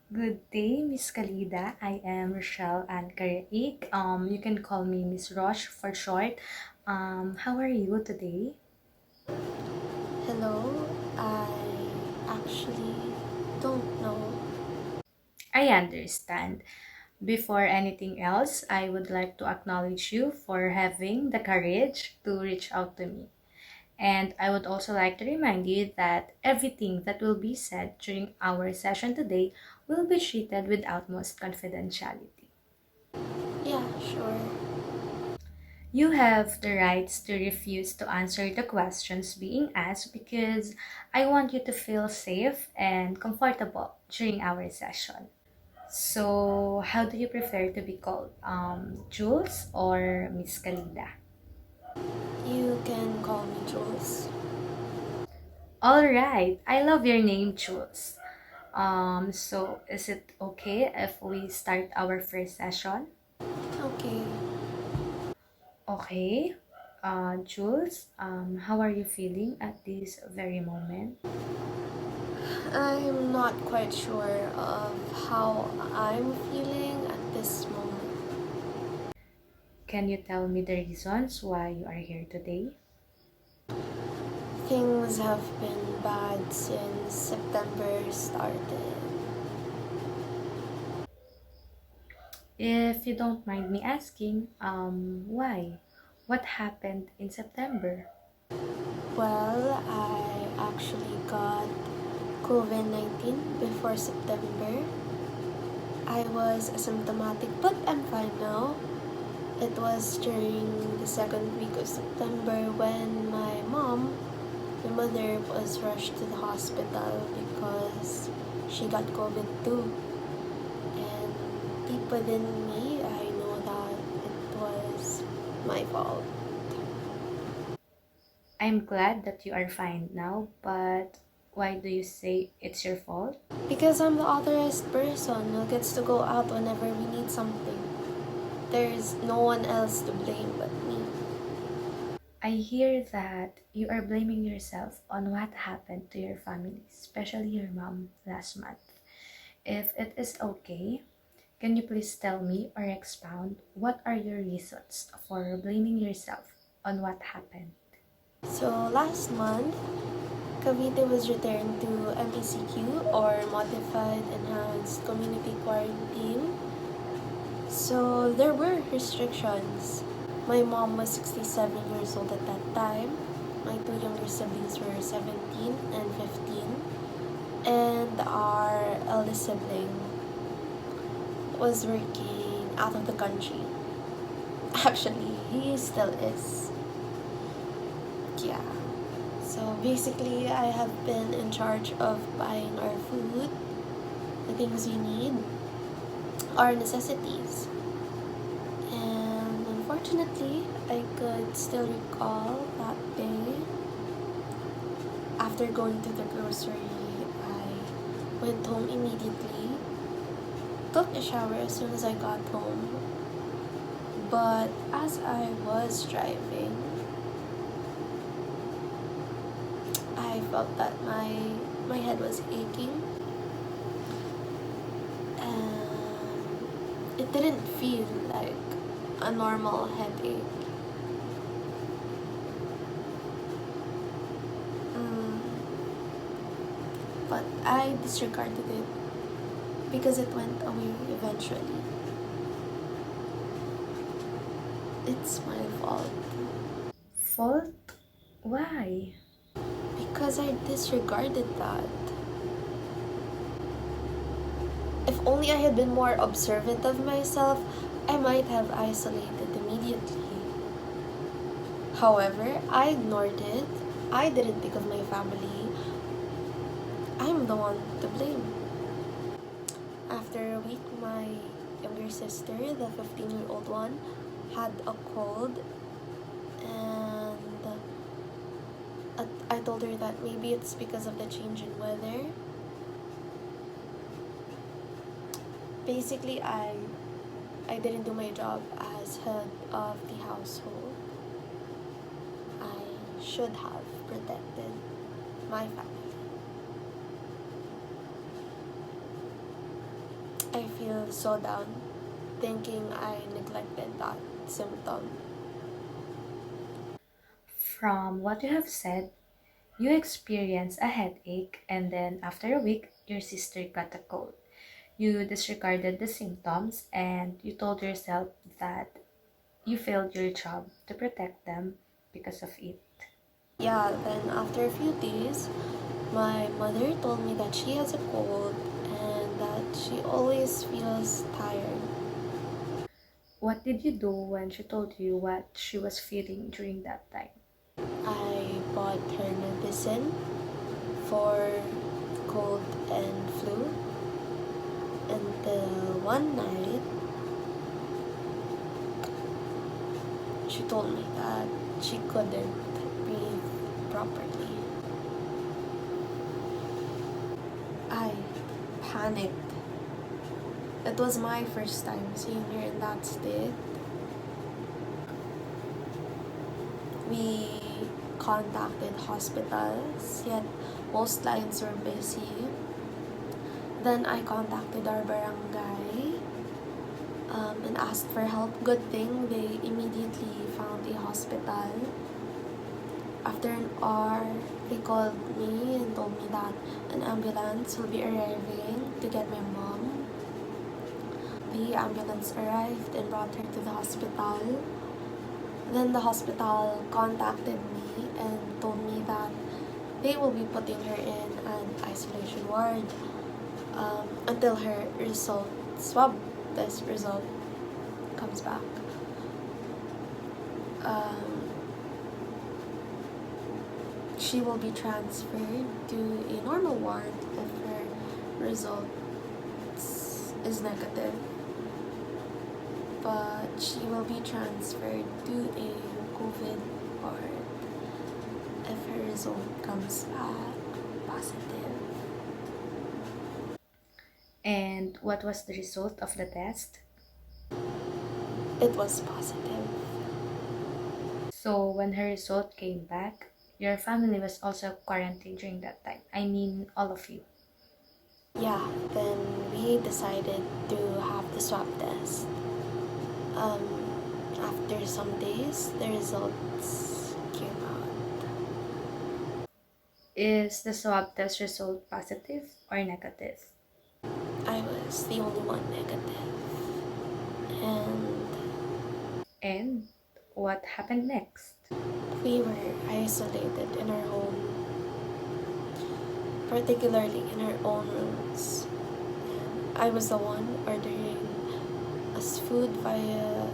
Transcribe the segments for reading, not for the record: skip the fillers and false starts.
Good day, Miss Calida. I am Rochelle and Caraig. You can call me Miss Roche for short. How are you today? Hello, I actually don't know. I understand. Before anything else, I would like to acknowledge you for having the courage to reach out to me. And I would also like to remind you that everything that will be said during our session today will be treated with utmost confidentiality. Yeah, sure. You have the rights to refuse to answer the questions being asked because I want you to feel safe and comfortable during our session. So, how do you prefer to be called? Jules or Miss Calida? You can call me Jules. All right, I love your name, Jules. So is it okay if we start our first session? Okay, Okay. Jules, how are you feeling at this very moment? I'm not quite sure of how I'm feeling at this moment. Can you tell me the reasons why you are here today? Things have been bad since September started. If you don't mind me asking, why? What happened in September? Well, I actually got COVID 19 before September. I was asymptomatic, but I'm fine now. It was during the second week of September when my mother, was rushed to the hospital because she got COVID too. And deep within me, I know that it was my fault. I'm glad that you are fine now, but why do you say it's your fault? Because I'm the authorized person who gets to go out whenever we need something. There's no one else to blame but me. I hear that you are blaming yourself on what happened to your family, especially your mom last month. If it is okay, can you please tell me or expound what are your reasons for blaming yourself on what happened? So last month, Cavite was returned to MECQ, or Modified Enhanced Community Quarantine. So there were restrictions. My mom was 67 years old at that time. My two younger siblings were 17 and 15. And our eldest sibling was working out of the country. Actually, he still is. Yeah. So basically, I have been in charge of buying our food, the things we need, our necessities. And unfortunately, I could still recall that day. After going to the grocery, I went home immediately, took a shower as soon as I got home. But as I was driving, I felt that my head was aching, and it didn't feel like a normal headache. Mm, but I disregarded it because it went away eventually. It's my fault Fault? Why? because I disregarded that. If only I had been more observant of myself, I might have isolated immediately. However, I ignored it. I didn't think of my family. I'm the one to blame. After a week, my younger sister, the 15-year-old one, had a cold, and I told her that maybe it's because of the change in weather. Basically, I didn't do my job as head of the household. I should have protected my family. I feel so down, thinking I neglected that symptom. From what you have said, you experienced a headache, and then after a week, your sister got a cold. You disregarded the symptoms and you told yourself that you failed your job to protect them because of it. Yeah, then after a few days, my mother told me that she has a cold and that she always feels tired. What did you do when she told you what she was feeling during that time? I bought her medicine for cold and flu until one night she told me that she couldn't breathe properly. I panicked. It was my first time seeing her in that state. We contacted hospitals, yet most lines were busy. Then I contacted our barangay and asked for help. Good thing they immediately found a hospital. After an hour, they called me and told me that an ambulance will be arriving to get my mom. The ambulance arrived and brought her to the hospital. Then the hospital contacted me and told me that they will be putting her in an isolation ward until her swab test result comes back. Um, she will be transferred to a normal ward if her result is negative. But she will be transferred to a COVID ward if her result comes back positive. And what was the result of the test? It was positive. So, when her result came back, your family was also quarantined during that time. I mean, all of you. Yeah, then we decided to have the swab test. Um, After some days, the results came out. Is the swab test result positive or negative? I was the only one negative. And And what happened next? we were isolated in our home, particularly in our own rooms. I was the one ordering us food via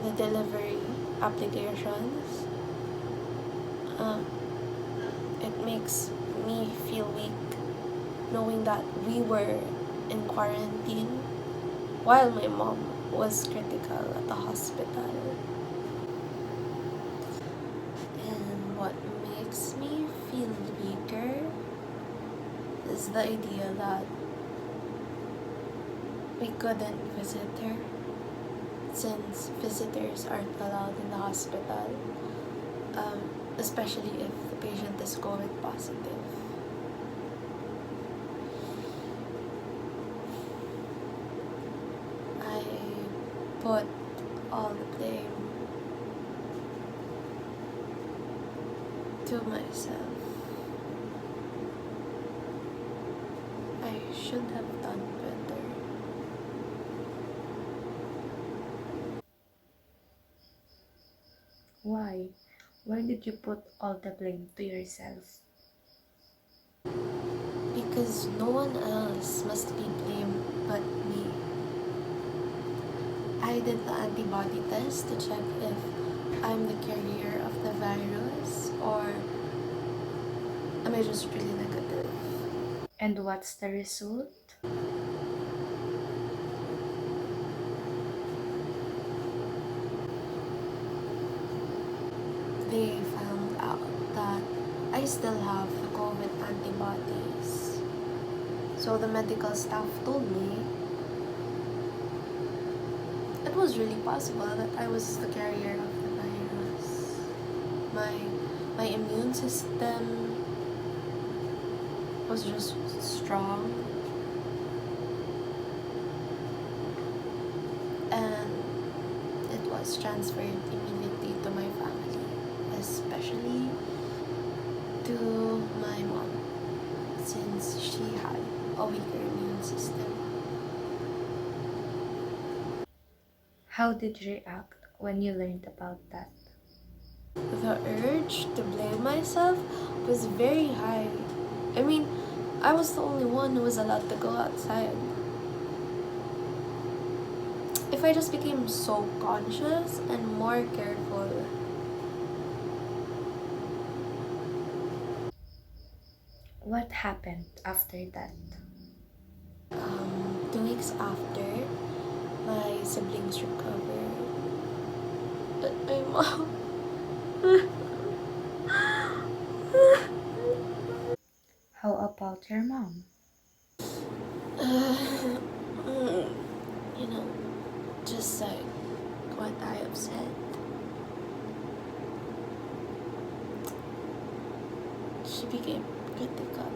the delivery applications. Um, it makes me feel weak knowing that we were in quarantine while my mom was critical at the hospital. And what makes me feel weaker is the idea that we couldn't visit her since visitors aren't allowed in the hospital, especially if the patient is COVID positive. I put all the blame to myself. I should have done better. Why? Why did you put all the blame to yourself? Because no one else must be blamed but me. I did the antibody test to check if I'm the carrier of the virus or am I just really negative. And what's the result? They found out that I still have the COVID antibodies. So the medical staff told me it was really possible that I was the carrier of the virus. My immune system was just strong. was transferred immediately to my family, especially to my mom, since she had a weaker immune system. How did you react when you learned about that? The urge to blame myself was very high. I mean, I was the only one who was allowed to go outside. If I just became so conscious and more careful. What happened after that? 2 weeks after, my siblings recovered. But my mom. How about your mom? You know, just like what I have said, she became critical.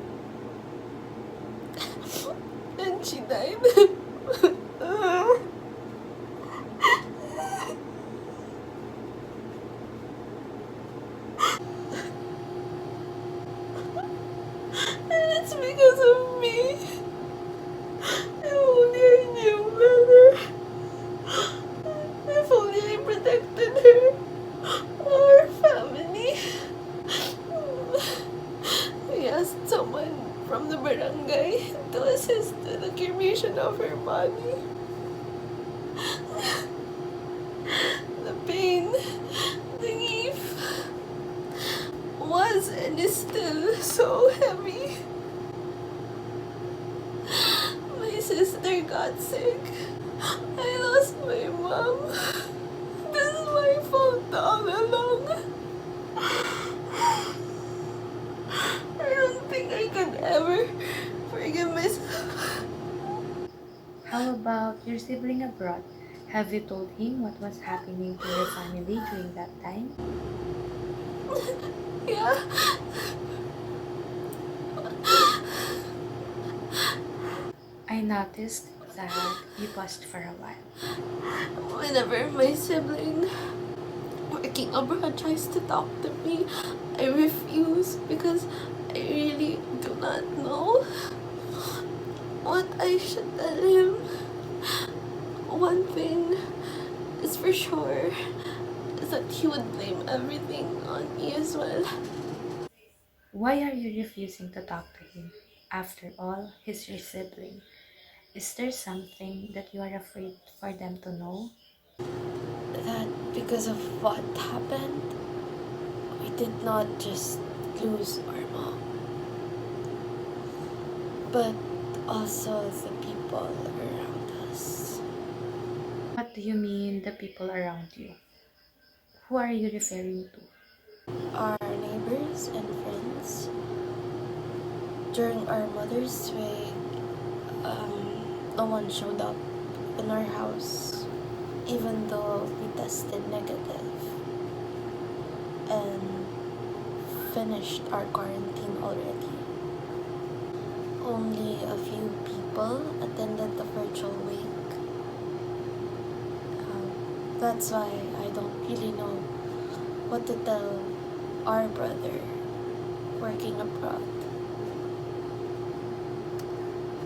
And she died. And it's because of me. If only I knew better. If only I protected her. Our family. We asked someone from the barangay to assist with the cremation of her body. The pain, the grief was and is still so heavy. My sister got sick. I lost my mom. This is my fault all along. I don't think I could ever forgive myself. How about your sibling abroad? Have you told him what was happening to your family during that time? Yeah. I noticed that you paused for a while. Whenever my sibling working abroad tries to talk to me, I refuse because I really do not know what I should tell him. One thing is for sure is that he would blame everything on me as well. Why are you refusing to talk to him? After all, he's your sibling. Is there something that you are afraid for them to know? That because of what happened, we did not just lose our mom, but also the people around us. What do you mean, the people around you? Who are you referring to? Our neighbors and friends. During our Mother's Week, no one showed up in our house, even though we tested negative and finished our quarantine already. Only a few people attended the virtual wake. That's why I don't really know what to tell our brother working abroad.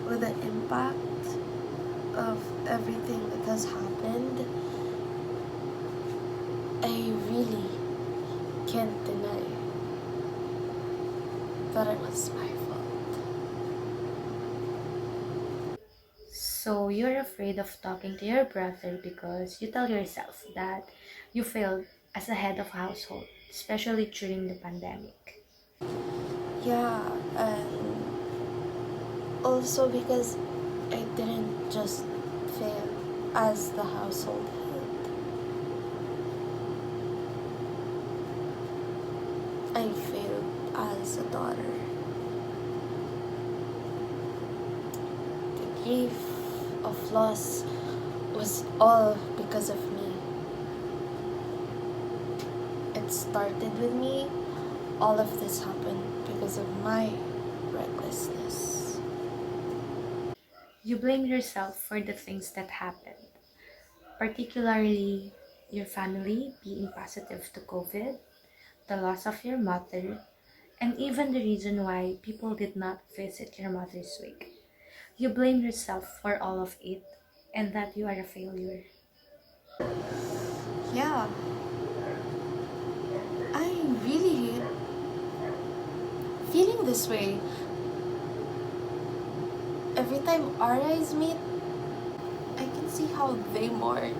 With the impact of everything that has happened, I really can't deny that it was my fault. So you're afraid of talking to your brother because you tell yourself that you failed as a head of household, especially during the pandemic. Yeah, and also because I didn't just fail as the household head, I failed as a daughter. The grief of loss was all because of me. It started with me. All of this happened because of my recklessness. You blame yourself for the things that happened, particularly your family being positive to COVID, the loss of your mother, and even the reason why people did not visit your mother's wake. You blame yourself for all of it and that you are a failure. Yeah, I really hate feeling this way. Every time our eyes meet, I can see how they mourn.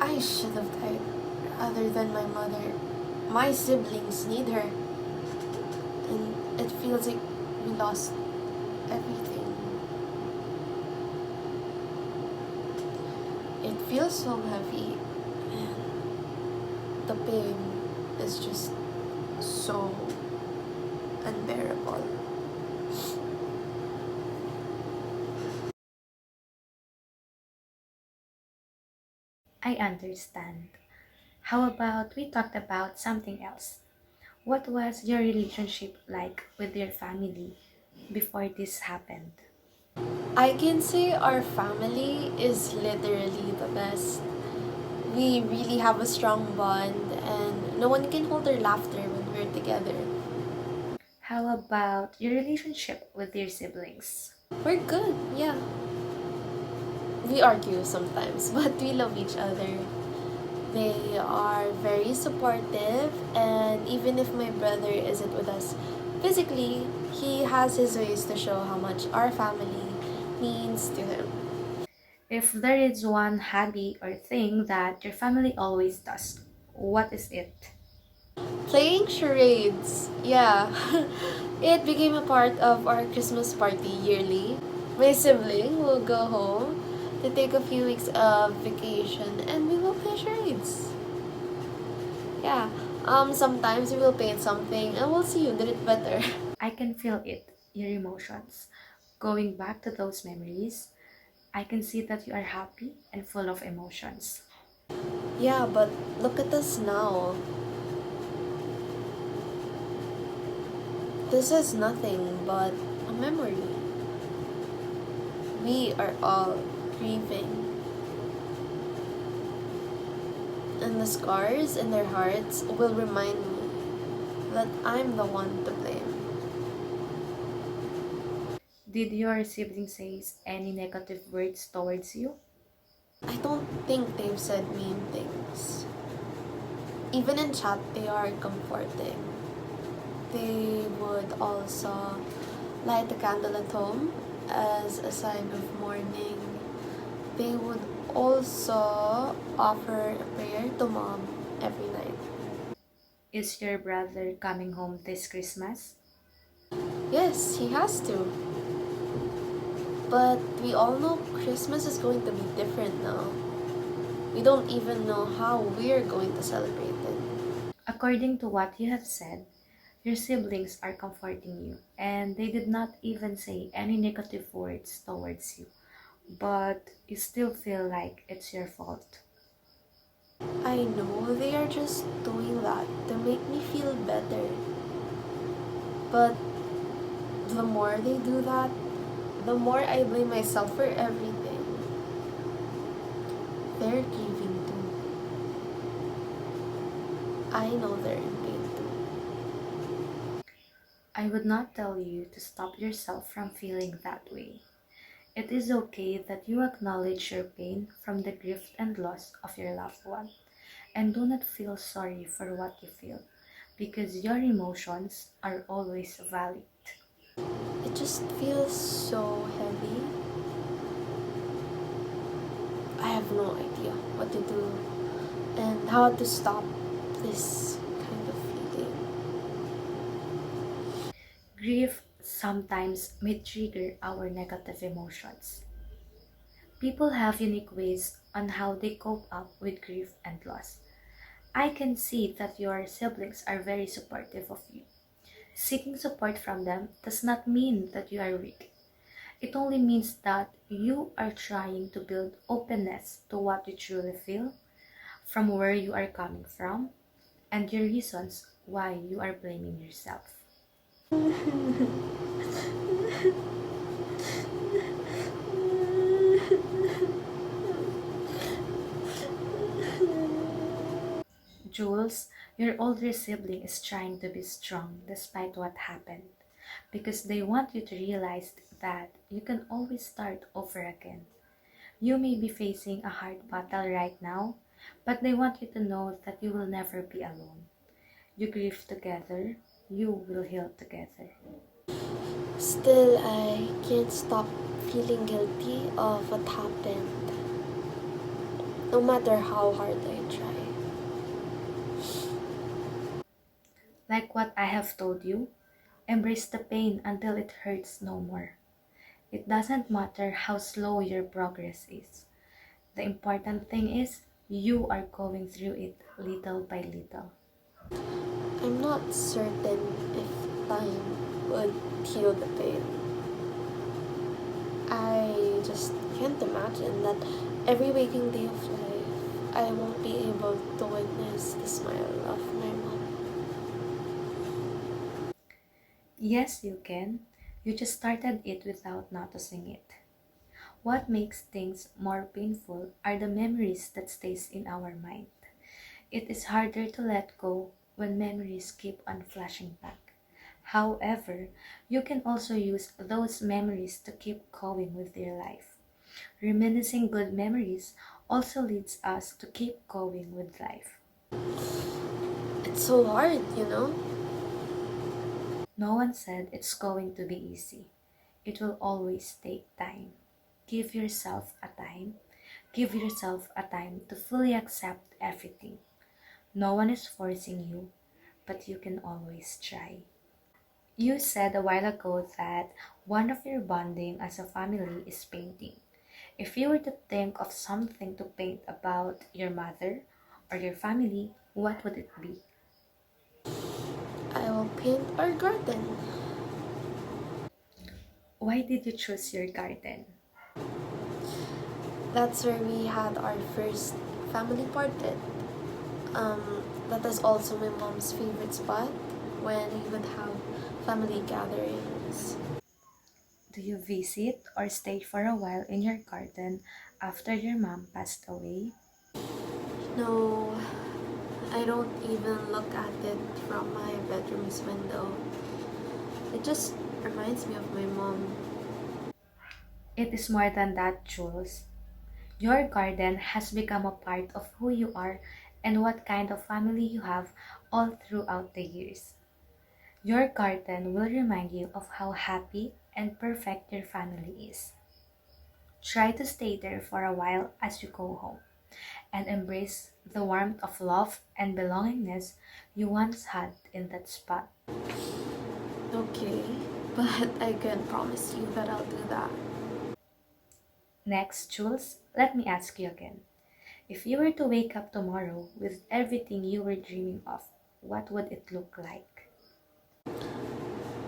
I should have died other than my mother. My siblings need her, and it feels like we lost everything. It feels so heavy, and the pain is just so unbearable. I understand. How about we talked about something else? What was your relationship like with your family before this happened? I can say our family is literally the best. We really have a strong bond, and no one can hold their laughter when we're together. How about your relationship with your siblings? We're good, yeah. We argue sometimes, but we love each other. They are very supportive, and even if my brother isn't with us physically, he has his ways to show how much our family means to him. If there is one hobby or thing that your family always does, what is it? Playing charades, yeah. It became a part of our Christmas party yearly. My sibling will go home to take a few weeks of vacation and we will play charades. Yeah. Sometimes we will paint something and we'll see who did it better. I can feel it, your emotions. Going back to those memories, I can see that you are happy and full of emotions. Yeah, but look at us now. This is nothing but a memory. We are all grieving, and the scars in their hearts will remind me that I'm the one to blame. Did your sibling say any negative words towards you? I don't think they've said mean things. Even in chat, they are comforting. They would also light a candle at home as a sign of mourning. They would also offer a prayer to mom every night. Is your brother coming home this Christmas? Yes, he has to. But we all know Christmas is going to be different now. We don't even know how we're going to celebrate it. According to what you have said, your siblings are comforting you and they did not even say any negative words towards you, but you still feel like it's your fault. I know they are just doing that to make me feel better. But the more they do that, the more I blame myself for everything. They're grieving too. I know they're in pain too. I would not tell you to stop yourself from feeling that way. It is okay that you acknowledge your pain from the grief and loss of your loved one, and do not feel sorry for what you feel, because your emotions are always valid. It just feels so heavy. I have no idea what to do and how to stop this kind of feeling. Grief sometimes may trigger our negative emotions. People have unique ways on how they cope up with grief and loss. I can see that your siblings are very supportive of you. Seeking support from them does not mean that you are weak. It only means that you are trying to build openness to what you truly feel, from where you are coming from, and your reasons why you are blaming yourself. Jules, your older sibling is trying to be strong despite what happened because they want you to realize that you can always start over again. You may be facing a hard battle right now, but they want you to know that you will never be alone. You grieve together, you will heal together. Still, I can't stop feeling guilty of what happened, no matter how hard I try. Like what I have told you, embrace the pain until it hurts no more. It doesn't matter how slow your progress is. The important thing is you are going through it little by little. I'm not certain if time would heal the pain. I just can't imagine that every waking day of life, I won't be able to witness the smile of my mom. Yes, you can. You just started it without noticing it. What makes things more painful are the memories that stays in our mind. It is harder to let go when memories keep on flashing back. However, you can also use those memories to keep going with your life. Reminiscing good memories also leads us to keep going with life. It's so hard, you know? No one said it's going to be easy. It will always take time. Give yourself a time. Give yourself a time to fully accept everything. No one is forcing you, but you can always try. You said a while ago that one of your bonding as a family is painting. If you were to think of something to paint about your mother or your family, what would it be? I will paint our garden. Why did you choose your garden? That's where we had our first family portrait. That is also my mom's favorite spot when we would have family gatherings. Do you visit or stay for a while in your garden after your mom passed away? No, I don't even look at it from my bedroom's window. It just reminds me of my mom. It is more than that, Jules. Your garden has become a part of who you are and what kind of family you have all throughout the years. Your garden will remind you of how happy and perfect your family is. Try to stay there for a while as you go home and embrace the warmth of love and belongingness you once had in that spot. Okay, but I can promise you that I'll do that. Next, Jules, let me ask you again. If you were to wake up tomorrow with everything you were dreaming of, what would it look like?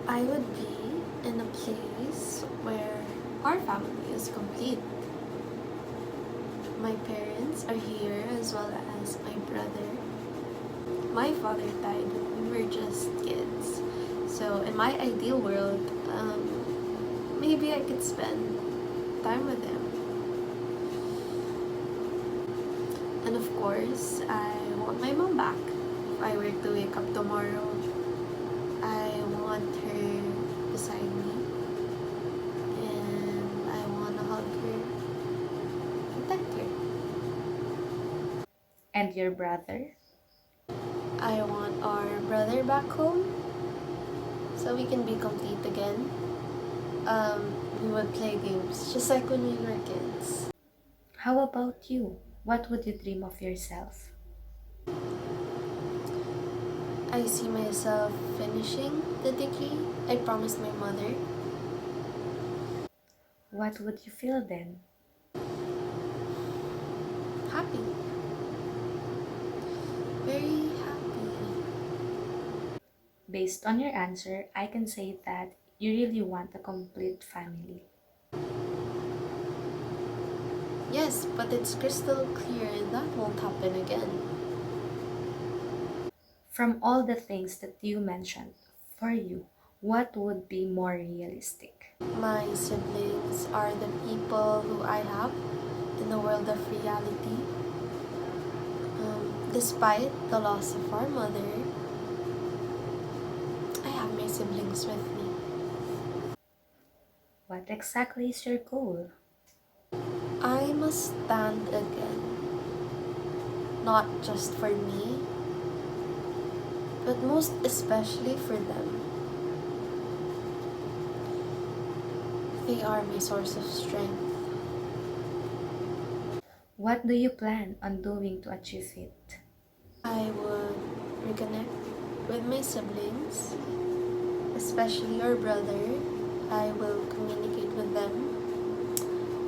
I would be in a place where our family is complete. My parents are here as well as my brother. My father died when we were just kids. So in my ideal world, maybe I could spend time with him. And of course, I want my mom back. If I were to wake up tomorrow, I want her beside me. And I want to hug her, protect her. And your brother? I want our brother back home so we can be complete again. We would play games just like when we were kids. How about you? What would you dream of yourself? I see myself finishing the degree I promised my mother. What would you feel then? Happy. Very happy. Based on your answer, I can say that you really want a complete family. Yes, but it's crystal clear that won't happen again. From all the things that you mentioned, for you, what would be more realistic? My siblings are the people who I have in the world of reality. Despite the loss of our mother, I have my siblings with me. What exactly is your goal? I must stand again, not just for me, but most especially for them. They are my source of strength. What do you plan on doing to achieve it? I would reconnect with my siblings, especially our brother. I will communicate with them.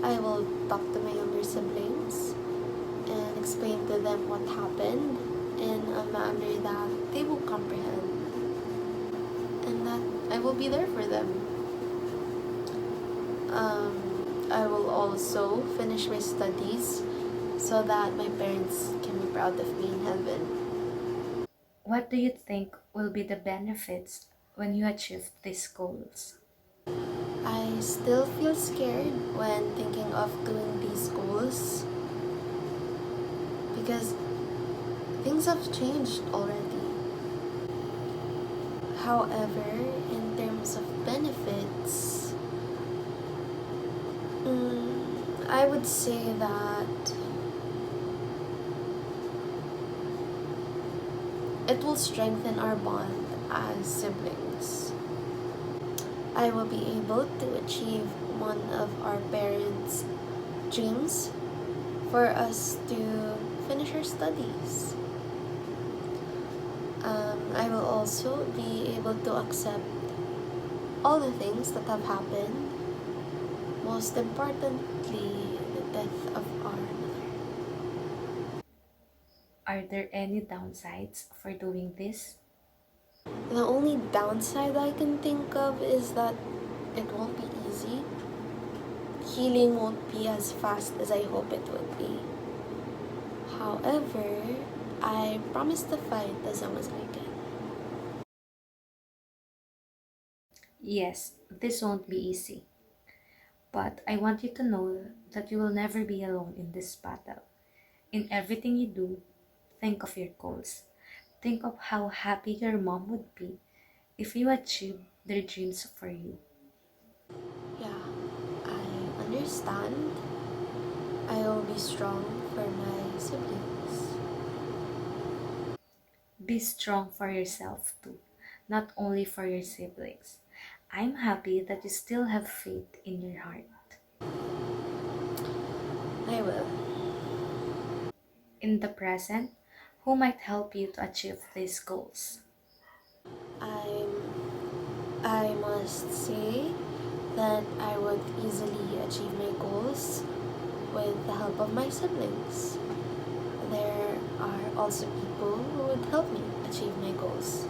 I will talk to my younger siblings and explain to them what happened in a manner that they will comprehend, and that I will be there for them. I will also finish my studies so that my parents can be proud of me in heaven. What do you think will be the benefits when you achieve these goals? I still feel scared when thinking of doing these goals because things have changed already. However, in terms of benefits, I would say that it will strengthen our bond as siblings. I will be able to achieve one of our parents' dreams for us to finish our studies. I will also be able to accept all the things that have happened, most importantly, the death of our mother. Are there any downsides for doing this? The only downside I can think of is that it won't be easy. Healing won't be as fast as I hope it would be. However, I promise to fight as long as I can. Yes, this won't be easy. But I want you to know that you will never be alone in this battle. In everything you do, think of your goals. Think of how happy your mom would be if you achieved their dreams for you. Yeah, I understand. I will be strong for my siblings. Be strong for yourself too, not only for your siblings. I'm happy that you still have faith in your heart. I will. In the present, who might help you to achieve these goals? I'm I must say that I would easily achieve my goals with the help of my siblings. There are also people who would help me achieve my goals.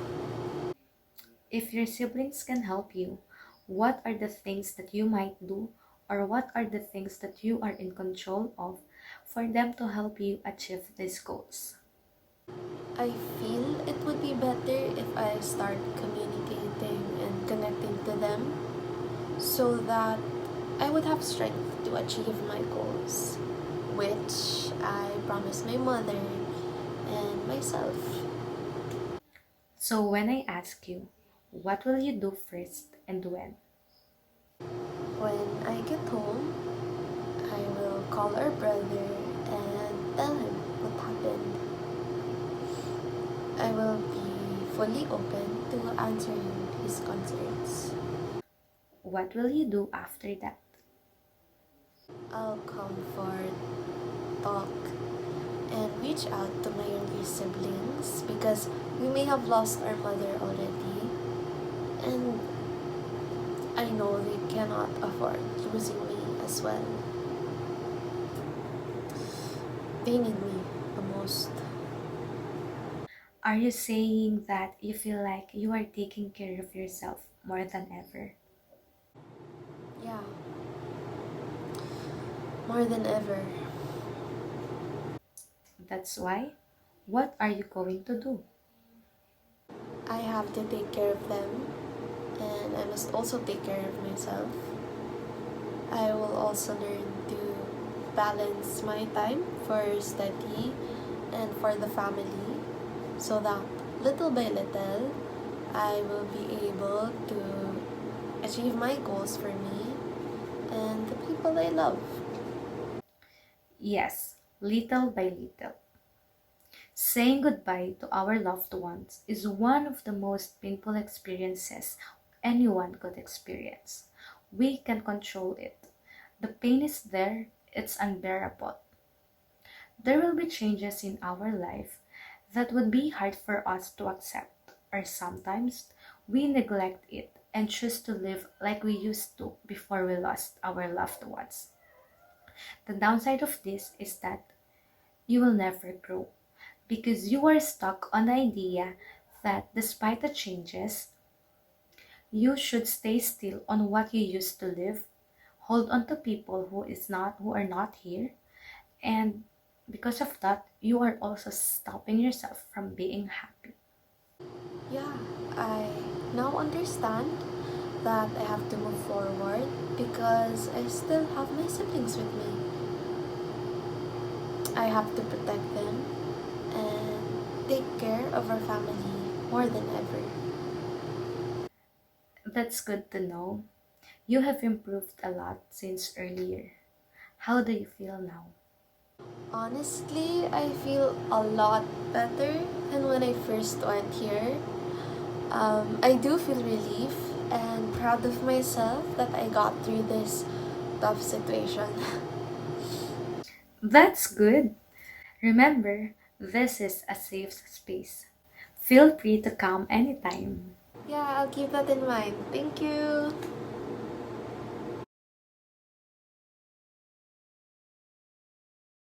If your siblings can help you, what are the things that you might do, or what are the things that you are in control of for them to help you achieve these goals? I feel it would be better if I start communicating and connecting to them so that I would have strength to achieve my goals, which I promised my mother and myself. So when I ask you, what will you do first and when? When I get home, I will call our brother and tell him what happened. I will be fully open to answering his concerns. What will you do after that? I'll comfort, talk, and reach out to my younger siblings because we may have lost our mother already, and I know they cannot afford losing me as well. They need me the most. Are you saying that you feel like you are taking care of yourself more than ever? Yeah, more than ever. That's why? What are you going to do? I have to take care of them, and I must also take care of myself. I will also learn to balance my time for study and for the family, so that little by little I will be able to achieve my goals for me and the people I love. Yes, little by little. Saying goodbye to our loved ones is one of the most painful experiences anyone could experience. We can control it. The pain is there, it's unbearable. There will be changes in our life that would be hard for us to accept, or sometimes we neglect it and choose to live like we used to before we lost our loved ones. The downside of this is that you will never grow because you are stuck on the idea that despite the changes, you should stay still on what you used to live, hold on to people who are not here, and because of that, you are also stopping yourself from being happy. Yeah, I now understand that I have to move forward because I still have my siblings with me. I have to protect them and take care of our family more than ever. That's good to know. You have improved a lot since earlier. How do you feel now? Honestly, I feel a lot better than when I first went here. I do feel relief and proud of myself that I got through this tough situation. That's good. Remember, this is a safe space. Feel free to come anytime. Yeah, I'll keep that in mind. Thank you.